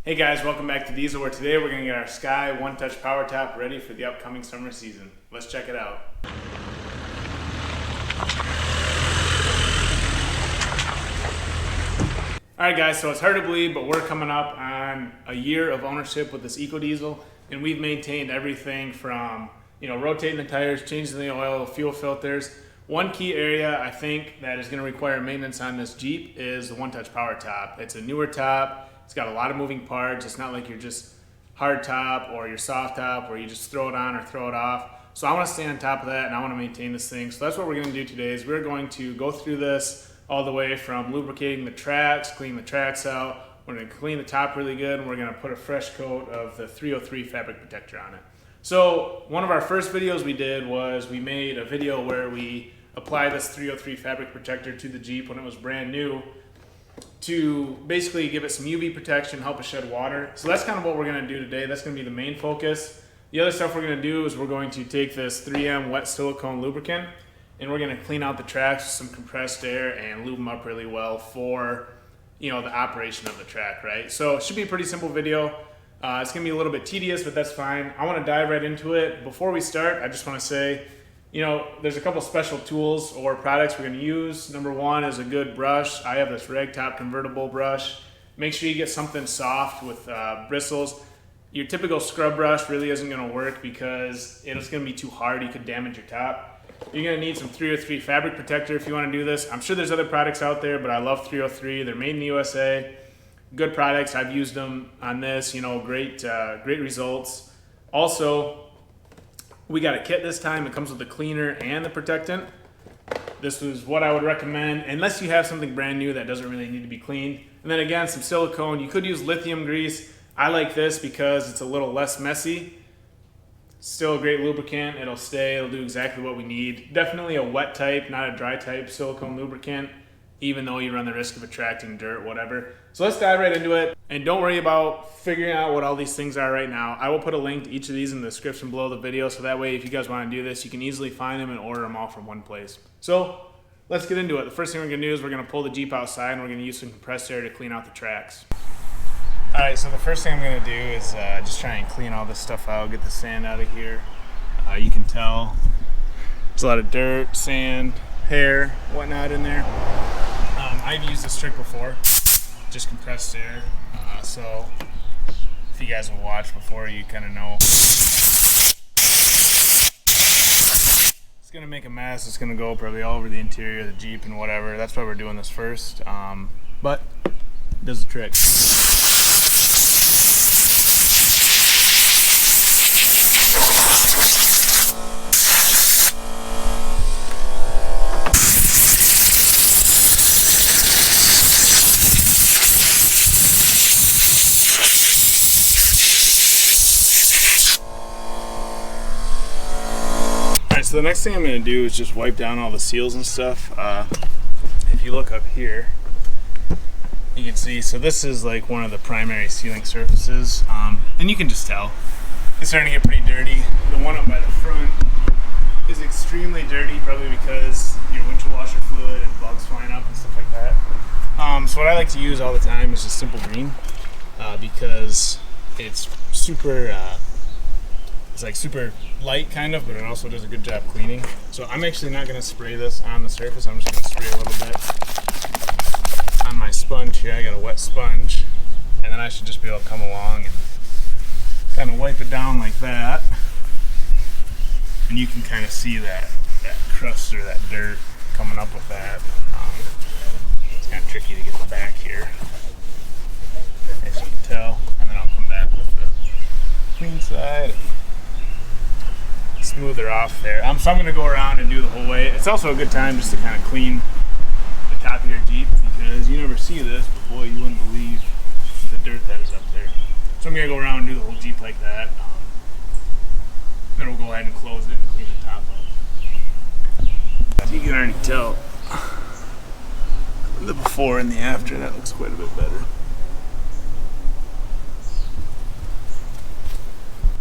Hey guys, welcome back to Diesel, where today we're going to get our Sky One Touch Power Top ready for the upcoming summer season. Let's check it out. Alright guys, so it's hard to believe, but we're coming up on a year of ownership with this EcoDiesel, and we've maintained everything from, rotating the tires, changing the oil, fuel filters. One key area I think that is going to require maintenance on this Jeep is the One Touch Power Top. It's a newer top. It's got a lot of moving parts. It's not like you're just hard top or your soft top where you just throw it on or throw it off. So I want to stay on top of that and I want to maintain this thing. So that's what we're going to do today is we're going to go through this all the way from lubricating the tracks, clean the tracks out. We're going to clean the top really good and we're going to put a fresh coat of the 303 fabric protector on it. So one of our first videos we did was we made a video where we applied this 303 fabric protector to the Jeep when it was brand new, to basically give it some UV protection, help it shed water. So that's kind of what we're going to do today. That's going to be the main focus. The other stuff we're going to do is we're going to take this 3M wet silicone lubricant and we're going to clean out the tracks with some compressed air and lube them up really well for the operation of the track, right? So it should be a pretty simple video. It's going to be a little bit tedious, but that's fine. I want to dive right into it. Before we start, I just want to say, there's a couple special tools or products we're going to use. Number one is a good brush. I have this rag top convertible brush. Make sure you get something soft with bristles. Your typical scrub brush really isn't going to work because it's going to be too hard. You could damage your top. You're going to need some 303 fabric protector if you want to do this. I'm sure there's other products out there, but I love 303. They're made in the USA. Good products. I've used them on this. Great results. Also, we got a kit this time. It comes with the cleaner and the protectant. This is what I would recommend, unless you have something brand new that doesn't really need to be cleaned. And then again, some silicone. You could use lithium grease. I like this because it's a little less messy. Still a great lubricant. It'll stay. It'll do exactly what we need. Definitely a wet type, not a dry type silicone lubricant, even though you run the risk of attracting dirt, whatever. So let's dive right into it. And don't worry about figuring out what all these things are right now. I will put a link to each of these in the description below the video, so that way if you guys want to do this, you can easily find them and order them all from one place. So let's get into it. The first thing we're going to do is we're going to pull the Jeep outside and we're going to use some compressed air to clean out the tracks. Alright, so the first thing I'm going to do is just try and clean all this stuff out, get the sand out of here. You can tell there's a lot of dirt, sand, hair, whatnot in there. I've used this trick before, just compressed air. So if you guys have watched before, you kind of know. It's going to make a mess. It's going to go probably all over the interior of the Jeep and whatever. That's why we're doing this first. But it does the trick. So the next thing I'm going to do is just wipe down all the seals and stuff. If you look up here, you can see, so this is like one of the primary sealing surfaces, and you can just tell it's starting to get pretty dirty. The one up by the front is extremely dirty, probably because your windshield washer fluid and bugs flying up and stuff like that. So what I like to use all the time is just simple green, because it's super super light kind of, but it also does a good job cleaning. So I'm actually not going to spray this on the surface. I'm just going to spray a little bit on my sponge here. I got a wet sponge, and then I should just be able to come along and kind of wipe it down like that. And you can kind of see that crust or that dirt coming up with that. It's kind of tricky to get the back here, as you can tell. And then I'll come back with the clean side. Smoother off there. So I'm going to go around and do the whole way. It's also a good time just to kind of clean the top of your Jeep, because you never see this, but boy, you wouldn't believe the dirt that is up there. So I'm going to go around and do the whole Jeep like that. Then we'll go ahead and close it and clean the top up. So you can already tell the before and the after. That looks quite a bit better.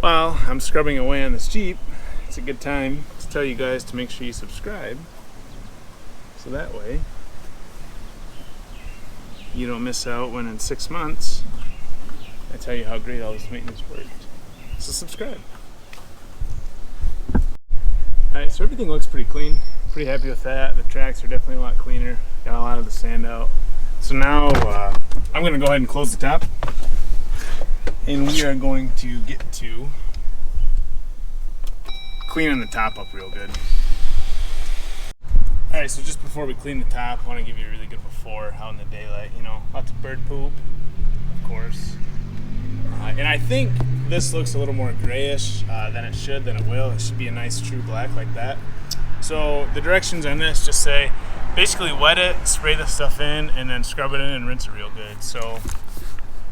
While I'm scrubbing away on this Jeep, it's a good time to tell you guys to make sure you subscribe, so that way you don't miss out when in 6 months I tell you how great all this maintenance worked. So subscribe. Alright, so everything looks pretty clean. Pretty happy with that. The tracks are definitely a lot cleaner. Got a lot of the sand out. So now I'm going to go ahead and close the top. And we are going to get to cleaning the top up real good. Alright, so just before we clean the top, I want to give you a really good before out in the daylight. You know, lots of bird poop, of course. And I think this looks a little more grayish than it should, than it will. It should be a nice true black like that. So the directions on this just say, basically wet it, spray the stuff in, and then scrub it in and rinse it real good. So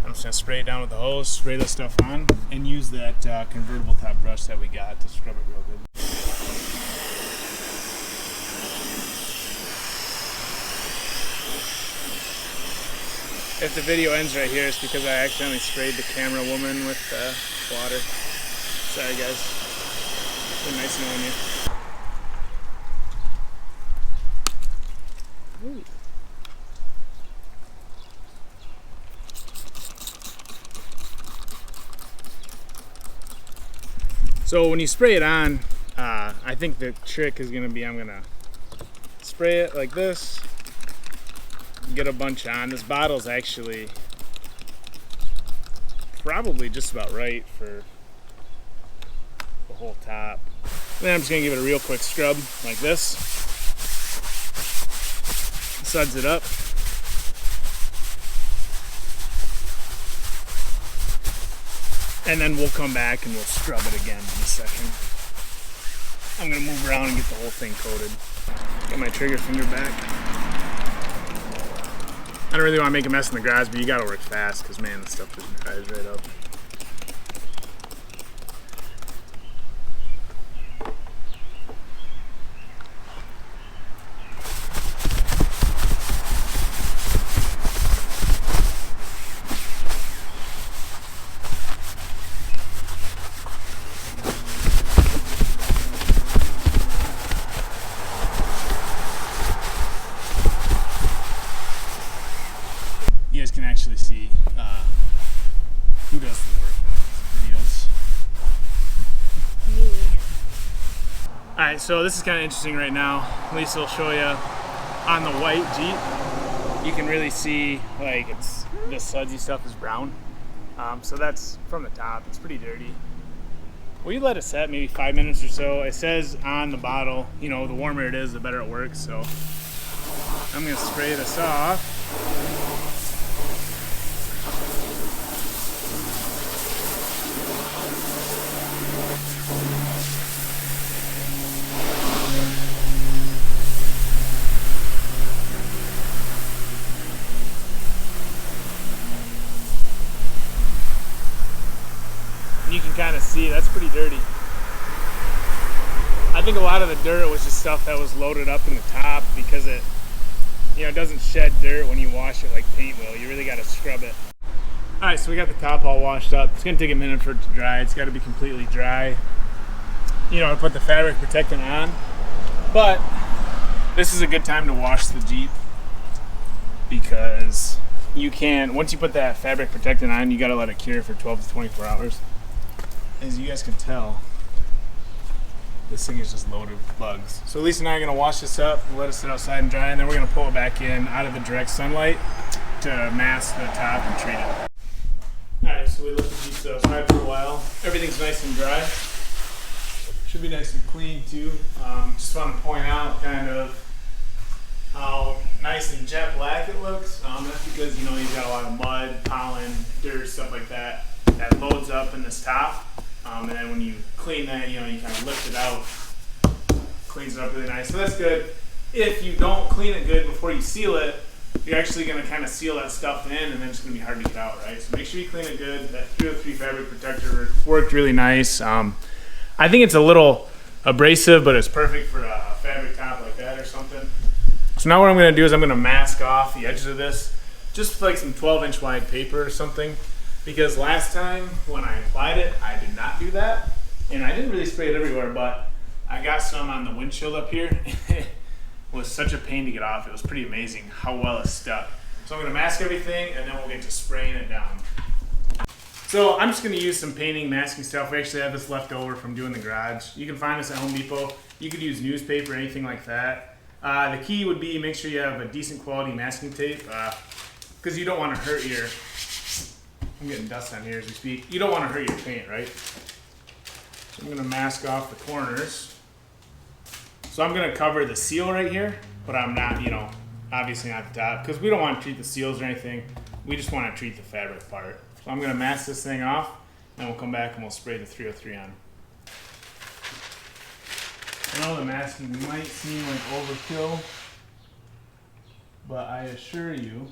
I'm just going to spray it down with the hose, spray the stuff on, and use that convertible top brush that we got to scrub it real good. If the video ends right here, it's because I accidentally sprayed the camera woman with water. Sorry guys. It's been nice knowing you. Ooh. So when you spray it on, I think the trick is going to be I'm going to spray it like this, get a bunch on. This bottle's actually probably just about right for the whole top. Then I'm just going to give it a real quick scrub like this. Suds it up. And then we'll come back and we'll scrub it again in a second. I'm going to move around and get the whole thing coated. Get my trigger finger back. I don't really want to make a mess in the garage, but you got to work fast because, man, the stuff just dries right up. You guys can actually see who does the work in these videos. Me. Alright, so this is kind of interesting right now. Lisa will show you on the white Jeep. You can really see like it's the sudsy stuff is brown. So that's from the top. It's pretty dirty. We let it set maybe 5 minutes or so. It says on the bottle, you know, the warmer it is, the better it works. So I'm going to spray this off. You can kind of see that's pretty dirty. I think a lot of the dirt was just stuff that was loaded up in the top because it, you know, it doesn't shed dirt when you wash it like paint will. You really got to scrub it. All right, so we got the top all washed up. It's gonna take a minute for it to dry. It's got to be completely dry, you know, to put the fabric protectant on. But this is a good time to wash the Jeep because you can, once you put that fabric protectant on, you got to let it cure for 12 to 24 hours. As you guys can tell, this thing is just loaded with bugs. So Lisa and I are going to wash this up and let it sit outside and dry, and then we're going to pull it back in out of the direct sunlight to mask the top and treat it. Alright, so we let the Jeep outside for a while. Everything's nice and dry. Should be nice and clean too. Just want to point out kind of how nice and jet black it looks. That's because, you know, you've got a lot of mud, pollen, dirt, stuff like that that loads up in this top. And then when you clean that, you know, you kind of lift it out, cleans it up really nice. So that's good. If you don't clean it good before you seal it, you're actually going to kind of seal that stuff in, and then it's going to be hard to get out, right? So make sure you clean it good. That 303 fabric protector worked really nice. I think it's a little abrasive, but it's perfect for a fabric top like that or something. So now what I'm going to do is I'm going to mask off the edges of this, just with like some 12-inch wide paper or something. Because last time when I applied it, I did not do that. And I didn't really spray it everywhere, but I got some on the windshield up here. It was such a pain to get off. It was pretty amazing how well it stuck. So I'm going to mask everything, and then we'll get to spraying it down. So I'm just going to use some painting masking stuff. We actually have this left over from doing the garage. You can find this at Home Depot. You could use newspaper, anything like that. The key would be make sure you have a decent quality masking tape because you don't want to hurt your, I'm getting dust on here as we speak. You don't want to hurt your paint, right? So I'm going to mask off the corners. So I'm going to cover the seal right here, but I'm not, obviously not the top because we don't want to treat the seals or anything. We just want to treat the fabric part. So I'm going to mask this thing off, and we'll come back and we'll spray the 303 on. I know the masking might seem like overkill, but I assure you,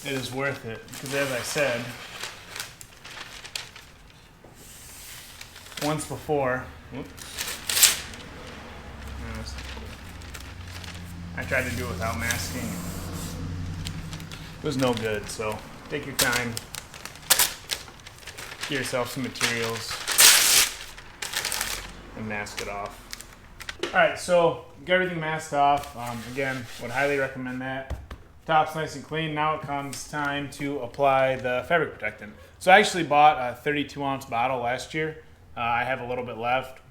it is worth it. Because as I said, once before, I tried to do it without masking. It was no good, so take your time. Get yourself some materials and mask it off. Alright, so get everything masked off. Again, would highly recommend that. Top's nice and clean. Now it comes time to apply the fabric protectant. So I actually bought a 32-ounce bottle last year. I have a little bit left.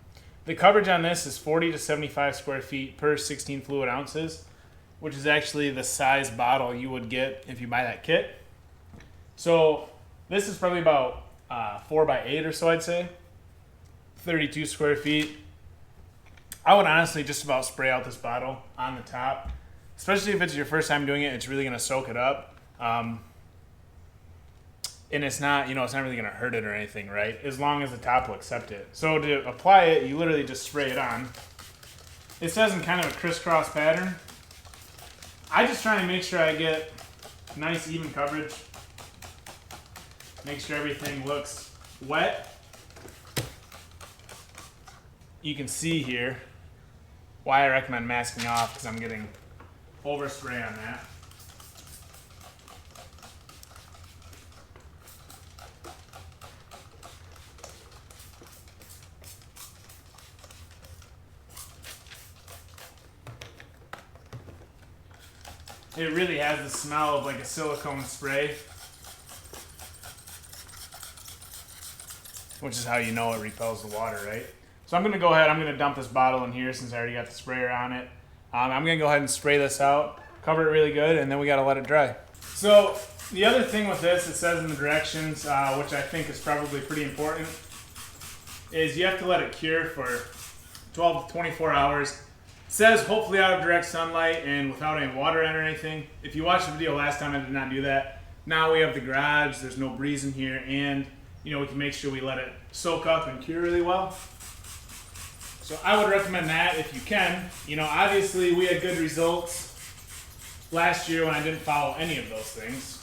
The coverage on this is 40 to 75 square feet per 16 fluid ounces, which is actually the size bottle you would get if you buy that kit. So this is probably about 4 by 8 or so, I'd say. 32 square feet. I would honestly just about spray out this bottle on the top. Especially if it's your first time doing it, it's really gonna soak it up. And it's not, it's not really gonna hurt it or anything, right? As long as the top will accept it. So to apply it, you literally just spray it on. It says in kind of a crisscross pattern. I just try to make sure I get nice even coverage. Make sure everything looks wet. You can see here why I recommend masking off, because I'm getting overspray on that. It really has the smell of like a silicone spray, which is how you know it repels the water, right? So I'm gonna go ahead, I'm gonna dump this bottle in here since I already got the sprayer on it. I'm gonna go ahead and spray this out, cover it really good, and then we gotta let it dry. So the other thing with this, it says in the directions, which I think is probably pretty important, is you have to let it cure for 12 to 24 hours. It says hopefully out of direct sunlight and without any water in or anything. If you watched the video last time, I did not do that. Now we have the garage, there's no breeze in here, and we can make sure we let it soak up and cure really well. So I would recommend that if you can. Obviously we had good results last year when I didn't follow any of those things.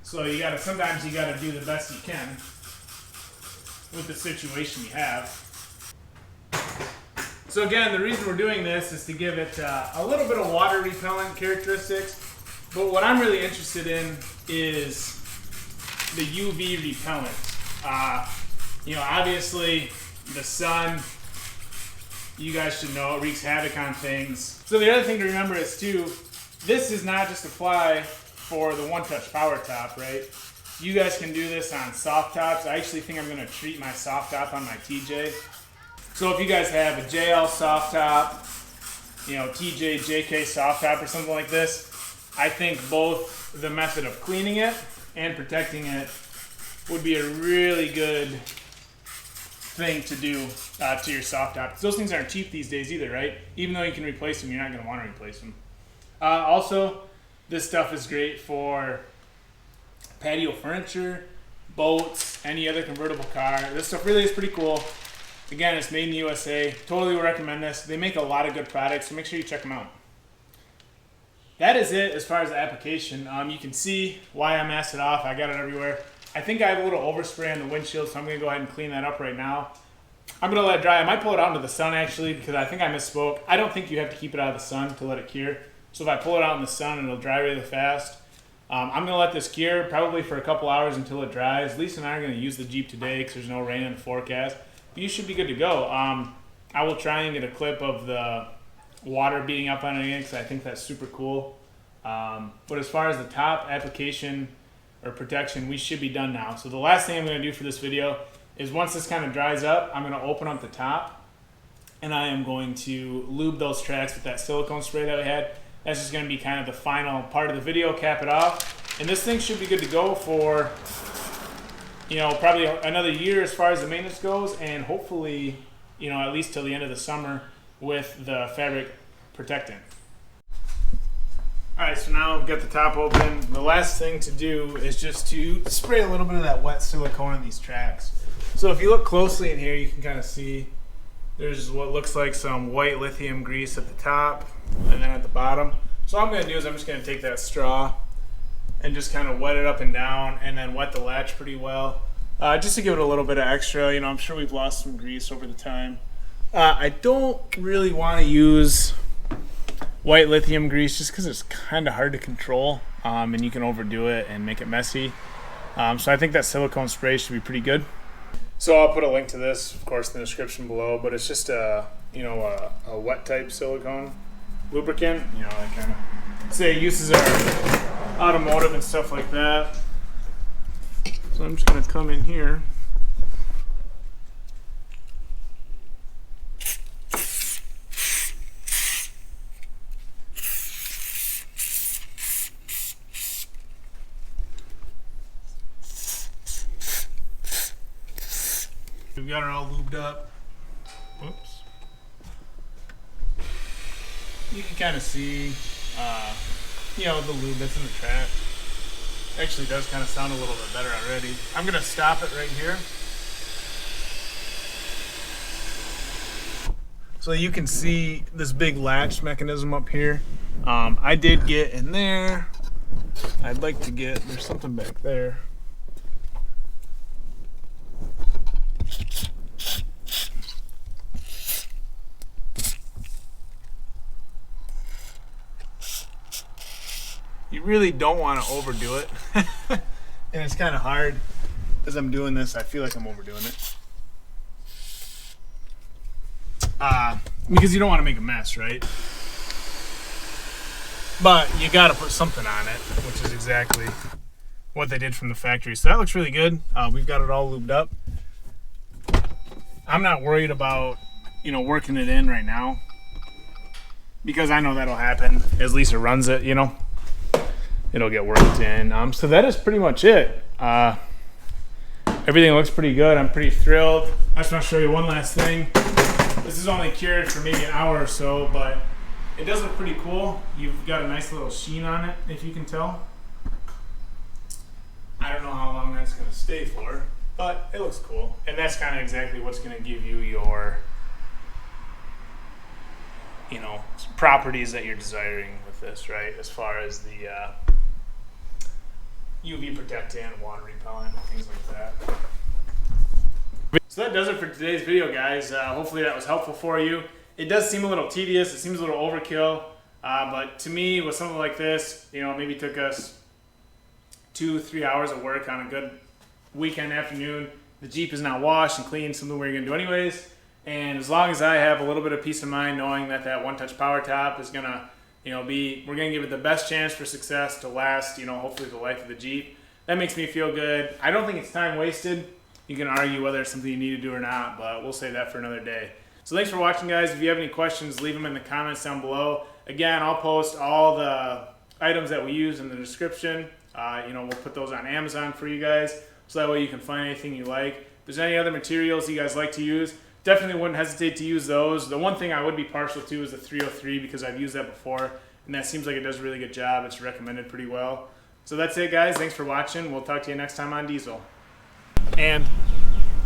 So sometimes you gotta do the best you can with the situation you have. So again, the reason we're doing this is to give it a little bit of water repellent characteristics. But what I'm really interested in is the UV repellent. Obviously the sun, you guys should know, it wreaks havoc on things. So the other thing to remember is too, this is not just apply for the one-touch power top, right? You guys can do this on soft tops. I actually think I'm gonna treat my soft top on my TJ. So if you guys have a JL soft top, TJ, JK soft top or something like this, I think both the method of cleaning it and protecting it would be a really good thing to do to your soft top. Those things aren't cheap these days either, right? Even though you can replace them, you're not going to want to replace them. Also, this stuff is great for patio furniture, boats, any other convertible car. This stuff really is pretty cool. Again, it's made in the USA. Totally would recommend this. They make a lot of good products, so make sure you check them out. That is it as far as the application. You can see why I masked it off. I got it everywhere. I think I have a little overspray on the windshield, so I'm going to go ahead and clean that up right now. I'm going to let it dry. I might pull it out into the sun actually, because I think I misspoke. I don't think you have to keep it out of the sun to let it cure. So if I pull it out in the sun, it'll dry really fast. I'm going to let this cure probably for a couple hours until it dries. Lisa and I are going to use the Jeep today because there's no rain in the forecast. But you should be good to go. I will try and get a clip of the water beating up on it again because I think that's super cool. But as far as the top application or protection, we should be done now. So the last thing I'm going to do for this video is once this kind of dries up, I'm going to open up the top and I am going to lube those tracks with that silicone spray that we had. That's just going to be kind of the final part of the video, cap it off. And this thing should be good to go for, you know, probably another year as far as the maintenance goes, and hopefully, you know, at least till the end of the summer with the fabric protectant. All right, so now I've got the top open. The last thing to do is just to spray a little bit of that wet silicone in these tracks. So if you look closely in here, you can kind of see there's what looks like some white lithium grease at the top and then at the bottom. So all I'm going to do is I'm just going to take that straw and just kind of wet it up and down and then wet the latch pretty well. Just to give it a little bit of extra. You know, I'm sure we've lost some grease over the time. I don't really want to use white lithium grease just because it's kind of hard to control, and you can overdo it and make it messy. So I think that silicone spray should be pretty good. So I'll put a link to this, of course, in the description below. But it's just a wet type silicone lubricant. You know, I kind of say uses are automotive and stuff like that. So I'm just going to come in here. We've got it all lubed up. Whoops. You can kind of see, you know, the lube that's in the track. Actually does kind of sound a little bit better already. I'm going to stop it right here. So you can see this big latch mechanism up here. I did get in there. I'd like to get, there's something back there. You really don't want to overdo it. And it's kind of hard as I'm doing this. I feel like I'm overdoing it. Because you don't want to make a mess, right? But you got to put something on it, which is exactly what they did from the factory. So that looks really good. We've got it all lubed up. I'm not worried about, you know, working it in right now because I know that'll happen as Lisa runs it, you know. It'll get worked in. So that is pretty much it. Everything looks pretty good. I'm pretty thrilled. I just want to show you one last thing. This is only cured for maybe an hour or so, but it does look pretty cool. You've got a nice little sheen on it, if you can tell. I don't know how long that's going to stay for, but it looks cool. And that's kind of exactly what's going to give you your, you know, properties that you're desiring with this, right? As far as the UV protectant, water repellent, things like that. So that does it for today's video, guys. Hopefully that was helpful for you. It does seem a little tedious. It seems a little overkill. But to me, with something like this, you know, maybe took us 2-3 hours of work on a good weekend afternoon. The Jeep is now washed and clean, something we're going to do anyways. And as long as I have a little bit of peace of mind knowing that that one-touch power top is going to, you know, we're going to give it the best chance for success to last, you know, hopefully the life of the Jeep. That makes me feel good. I don't think it's time wasted. You can argue whether it's something you need to do or not, but we'll save that for another day. So thanks for watching, guys. If you have any questions, leave them in the comments down below. Again, I'll post all the items that we use in the description. You know, we'll put those on Amazon for you guys, so that way you can find anything you like. If there's any other materials you guys like to use, definitely wouldn't hesitate to use those. The one thing I would be partial to is the 303 because I've used that before, and that seems like it does a really good job. It's recommended pretty well. So that's it, guys. Thanks for watching. We'll talk to you next time on Diesel. And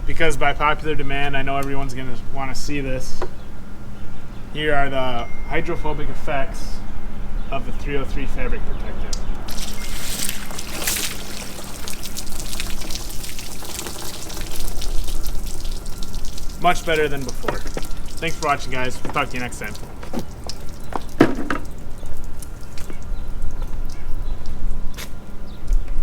because by popular demand, I know everyone's going to want to see this, here are the hydrophobic effects of the 303 fabric protectant. Much better than before. Thanks for watching, guys. We'll talk to you next time.